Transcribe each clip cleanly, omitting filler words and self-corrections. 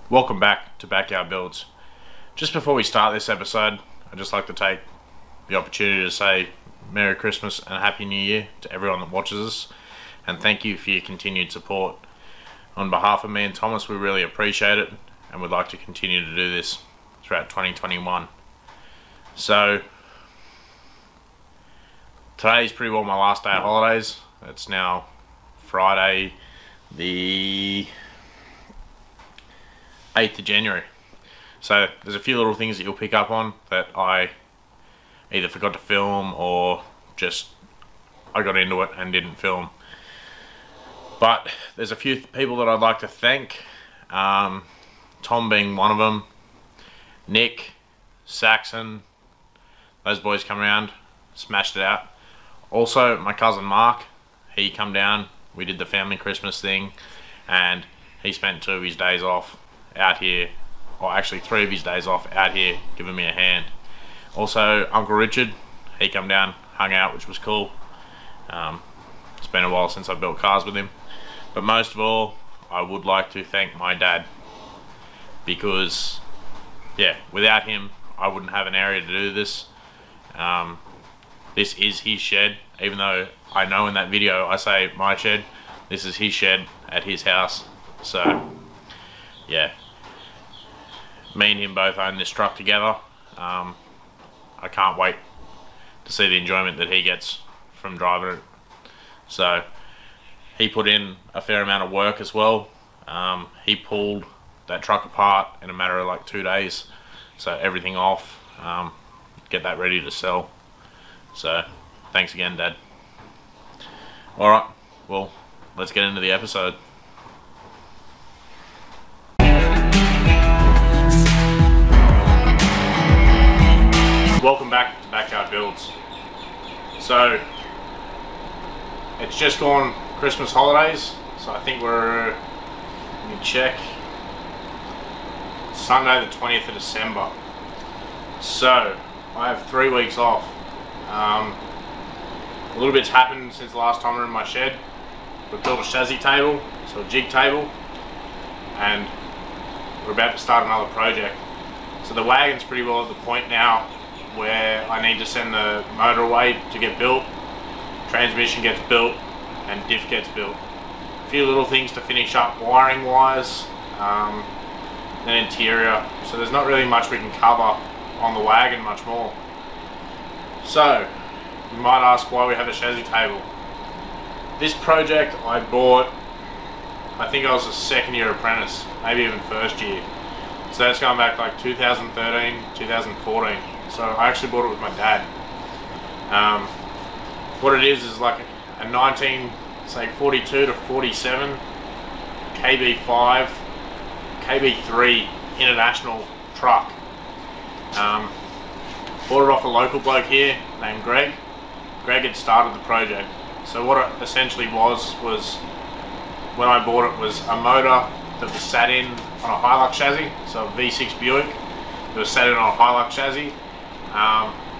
Welcome back to Backyard Builds. Just before we start this episode, I'd just like to take the opportunity to say Merry Christmas and Happy New Year to everyone that watches us, and thank you for your continued support. On behalf of me and Thomas, we really appreciate it, and would like to continue to do this throughout 2021. So today's pretty well my last day of holidays. It's now Friday the 8th of January. So there's a few little things that you'll pick up on that I either forgot to film or just I got into it and didn't film. But there's a few people that I'd like to thank, Tom being one of them, Nick, Saxon, those boys come around, smashed it out. Also my cousin Mark, he come down, we did the family Christmas thing, and he spent 2 of his days off out here, or actually 3 of his days off out here giving me a hand. Also Uncle Richard, he come down, hung out, which was cool. It's been a while since I've built cars with him. But most of all, I would like to thank my dad, because yeah, without him I wouldn't have an area to do this. This is his shed, even though I know in that video I say my shed. This is his shed at his house. So yeah, me and him both own this truck together. I can't wait to see the enjoyment that he gets from driving it. So he put in a fair amount of work as well. He pulled that truck apart in a matter of like 2 days, so everything off, get that ready to sell. So thanks again, Dad. Alright, well, let's get into the episode. Welcome back to Backyard Builds. So it's just gone Christmas holidays, so I think we're, let me check, Sunday the 20th of December. So I have 3 weeks off. A little bit's happened since the last time we were in my shed. We built a chassis table, so a jig table, and we're about to start another project. So the wagon's pretty well at the point now where I need to send the motor away to get built, transmission gets built, and diff gets built. A few little things to finish up wiring wise, then interior. So there's not really much we can cover on the wagon much more. So you might ask why we have a chassis table. This project I bought, I think I was a second year apprentice, maybe even first year. So that's going back like 2013, 2014. So I actually bought it with my dad. What it is like a 1942 to 47 KB5, KB3 international truck. Bought it off a local bloke here named Greg. Greg had started the project. So what it essentially was when I bought it was a motor that was sat in on a Hilux chassis, so a V6 Buick that was sat in on a Hilux chassis,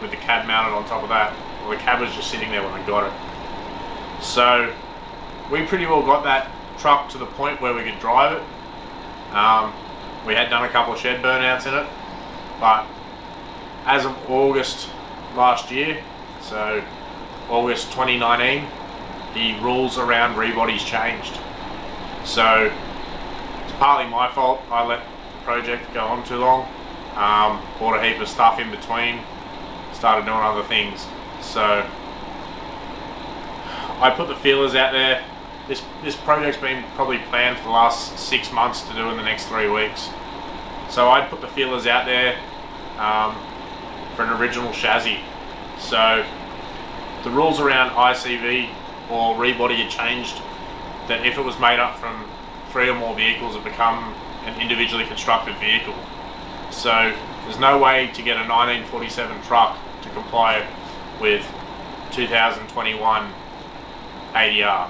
with the cab mounted on top of that. Well, the cab was just sitting there when I got it. So we pretty well got that truck to the point where we could drive it. We had done a couple of shed burnouts in it, but as of August last year, so August 2019, the rules around rebodies changed. So it's partly my fault. I let the project go on too long, bought a heap of stuff in between, started doing other things. So I put the feelers out there. This project's been probably planned for the last 6 months to do in the next 3 weeks. So I put the feelers out there for an original chassis. So the rules around ICV or rebody had changed, that if it was made up from 3 or more vehicles, it become an individually constructed vehicle. So there's no way to get a 1947 truck to comply with 2021 ADR.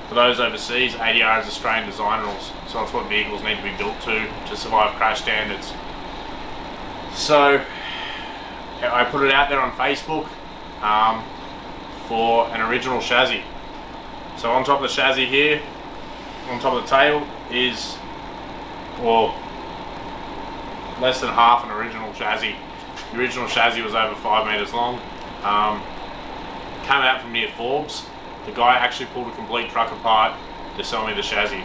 For those overseas, ADR is Australian design rules, so it's what vehicles need to be built to survive crash standards. So I put it out there on Facebook for an original chassis. So on top of the chassis here, on top of the table, is or less than half an original chassis. The original chassis was over 5 meters long. Came out from near Forbes. The guy actually pulled a complete truck apart to sell me the chassis.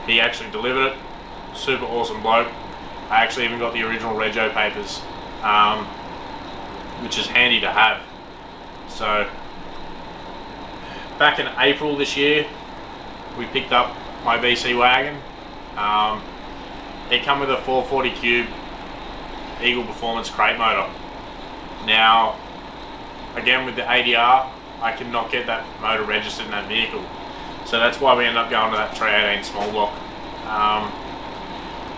He actually delivered it. Super awesome bloke. I actually even got the original rego papers, which is handy to have. So back in April this year, we picked up my VC wagon. It came with a 440 cube Eagle Performance crate motor. Now, again with the ADR, I could not get that motor registered in that vehicle. So that's why we ended up going to that 318 small block.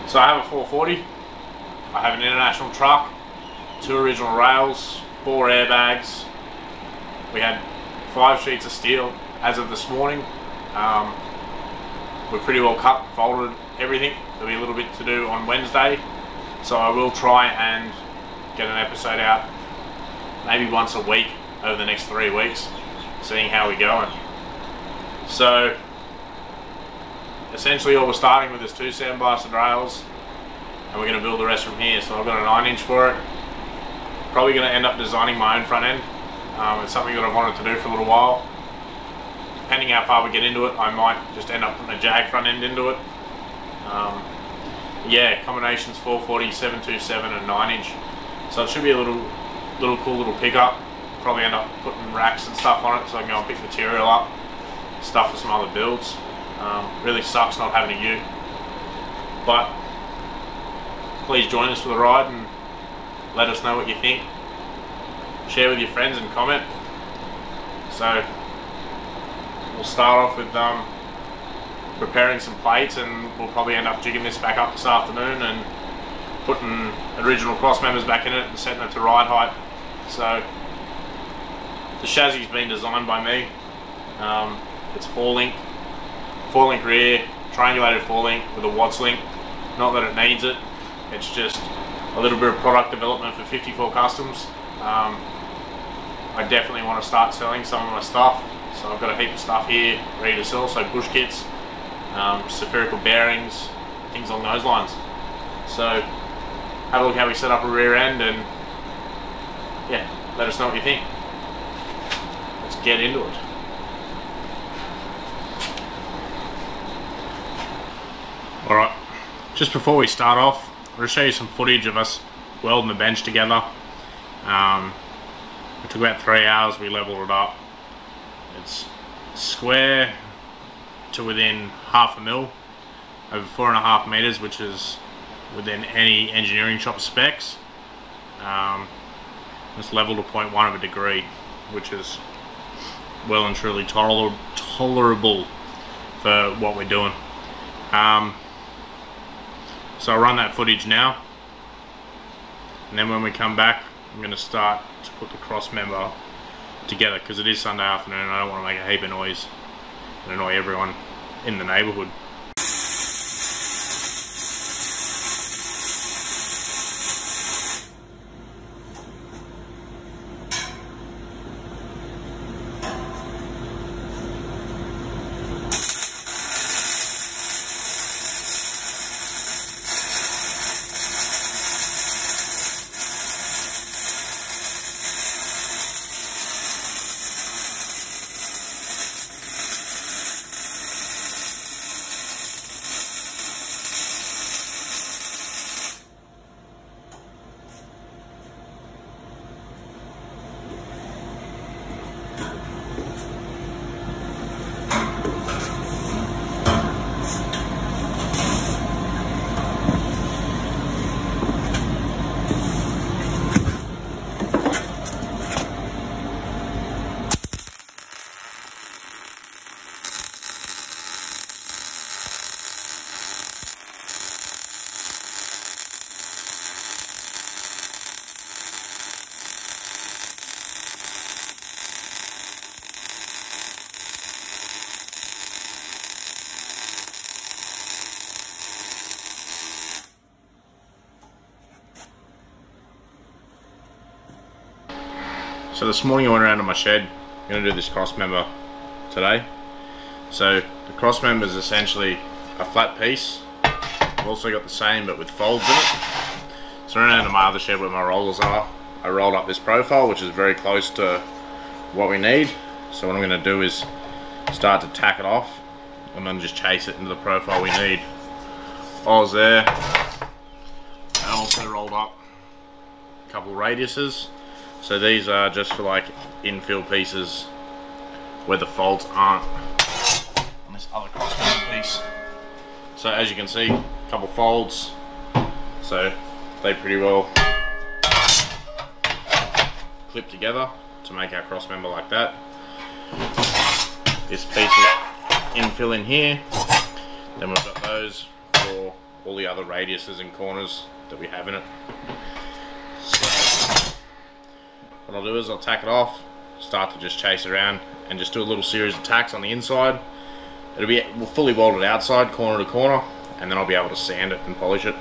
So I have a 440, I have an international truck, 2 original rails, 4 airbags. We had 5 sheets of steel as of this morning. We're pretty well cut, folded, everything. There'll be a little bit to do on Wednesday. So I will try and get an episode out maybe once a week over the next 3 weeks, seeing how we're going. So essentially all we're starting with is 2 sandblasted rails, and we're going to build the rest from here. So I've got a 9-inch for it. Probably going to end up designing my own front end. It's something that I've wanted to do for a little while. Depending how far we get into it, I might just end up putting a Jag front end into it. Yeah, combinations 440, 727 and 9-inch. So it should be a little cool little pickup. Probably end up putting racks and stuff on it so I can go and pick material up, stuff for some other builds. Really sucks not having a ute, but please join us for the ride and let us know what you think. Share with your friends and comment. So we'll start off with preparing some plates, and we'll probably end up jigging this back up this afternoon and putting original cross members back in it and setting it to ride height. So the chassis has been designed by me. It's 4-link rear, triangulated 4-link with a Watts link. Not that it needs it, it's just a little bit of product development for 54 Customs. I definitely want to start selling some of my stuff, so I've got a heap of stuff here ready to sell. So bush kits, spherical bearings, things along those lines. So have a look how we set up a rear end, and yeah, let us know what you think. Let's get into it. Alright, just before we start off, I'm going to show you some footage of us welding the bench together. It took about 3 hours, we leveled it up. It's square to within half a mil, over 4.5 meters, which is within any engineering shop specs. It's leveled to 0.1 of a degree, which is well and truly tolerable for what we're doing. So I'll run that footage now, and then when we come back, I'm going to start to put the cross member together, because it is Sunday afternoon and I don't want to make a heap of noise and annoy everyone in the neighbourhood. So this morning I went around to my shed. I'm going to do this cross member today. So the cross member is essentially a flat piece I've also got the same but with folds in it. So around in my other shed where my rollers are, I rolled up this profile which is very close to what we need. So what I'm going to do is start to tack it off and then just chase it into the profile we need. I was there. I also rolled up a couple of radiuses. So these are just for like infill pieces where the folds aren't on this other crossmember piece. So as you can see, a couple folds. So they pretty well clip together to make our crossmember like that. This piece of infill in here. Then we've got those for all the other radiuses and corners that we have in it. So what I'll do is I'll tack it off, start to just chase around and just do a little series of tacks on the inside. It'll be fully welded outside, corner to corner, and then I'll be able to sand it and polish it.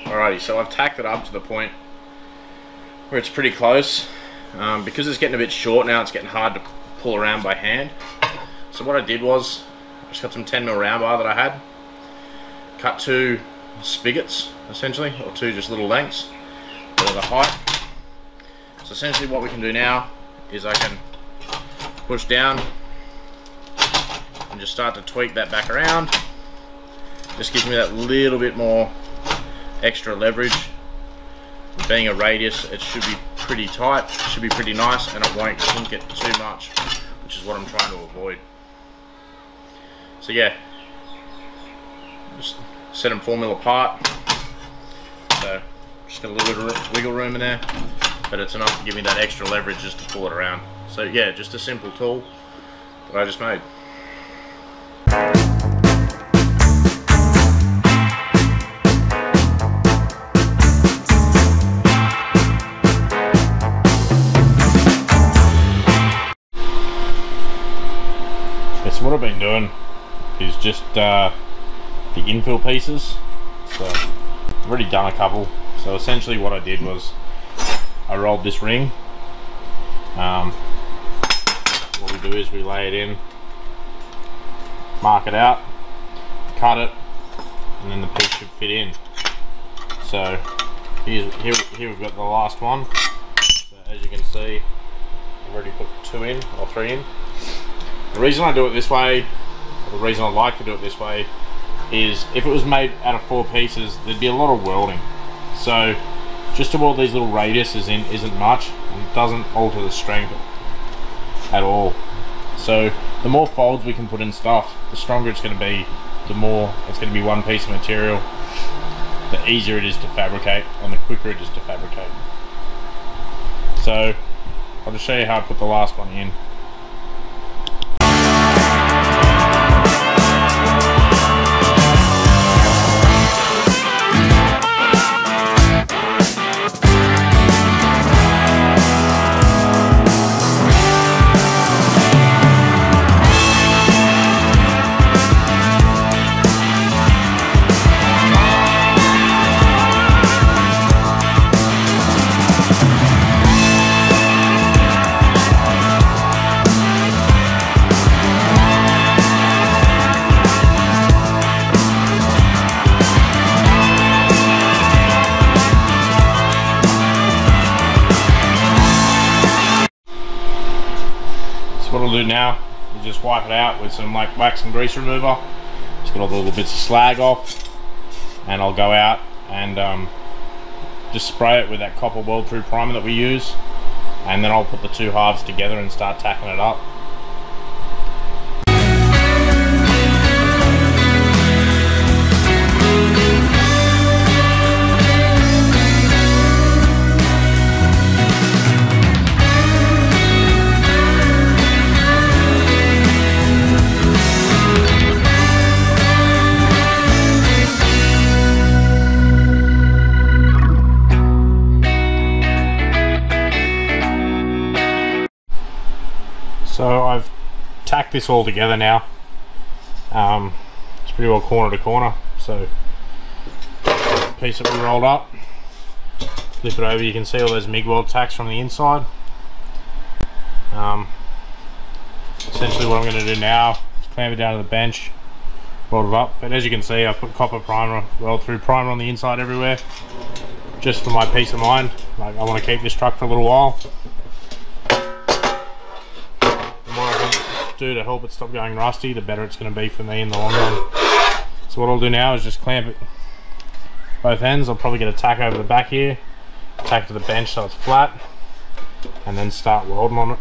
Alrighty, so I've tacked it up to the point where it's pretty close. Because it's getting a bit short now, it's getting hard to pull around by hand. So what I did was, I just got some 10mm round bar that I had, cut 2 spigots essentially, or 2 just little lengths for the height. So essentially what we can do now is I can push down and just start to tweak that back around. Just gives me that little bit more extra leverage. Being a radius, it should be pretty tight, it should be pretty nice, and it won't kink it too much, which is what I'm trying to avoid. So yeah, just set them 4mm apart. So just got a little bit of wiggle room in there, but it's enough to give me that extra leverage just to pull it around. So yeah, just a simple tool that I just made. So what I've been doing is just the infill pieces. So I've already done a couple. So essentially what I did was I rolled this ring. What we do is we lay it in, mark it out, cut it, and then the piece should fit in. So here we've got the last one. So as you can see, I've already put 2 in, or 3 in. The reason I do it this way, or the reason I like to do it this way, is if it was made out of 4 pieces, there'd be a lot of welding. So just to weld these little radiuses in isn't much, and it doesn't alter the strength at all. So the more folds we can put in stuff, the stronger it's going to be, the more it's going to be one piece of material, the easier it is to fabricate, and the quicker it is to fabricate. So I'll just show you how I put the last one in. What I'll do now is just wipe it out with some like wax and grease remover. Just get all the little bits of slag off, and I'll go out and just spray it with that copper weld through primer that we use, and then I'll put the 2 halves together and start tacking it up. tack this all together now. It's pretty well corner to corner, so piece that we rolled up, flip it over, you can see all those MIG weld tacks from the inside. Essentially what I'm going to do now is clamp it down to the bench, weld it up, but as you can see I put copper primer, weld through primer on the inside everywhere, just for my peace of mind. Like, I want to keep this truck for a little while. The more I can do to help it stop going rusty, the better it's going to be for me in the long run. So what I'll do now is just clamp it both ends. I'll probably get a tack over the back here, tack to the bench so it's flat, and then start welding on it.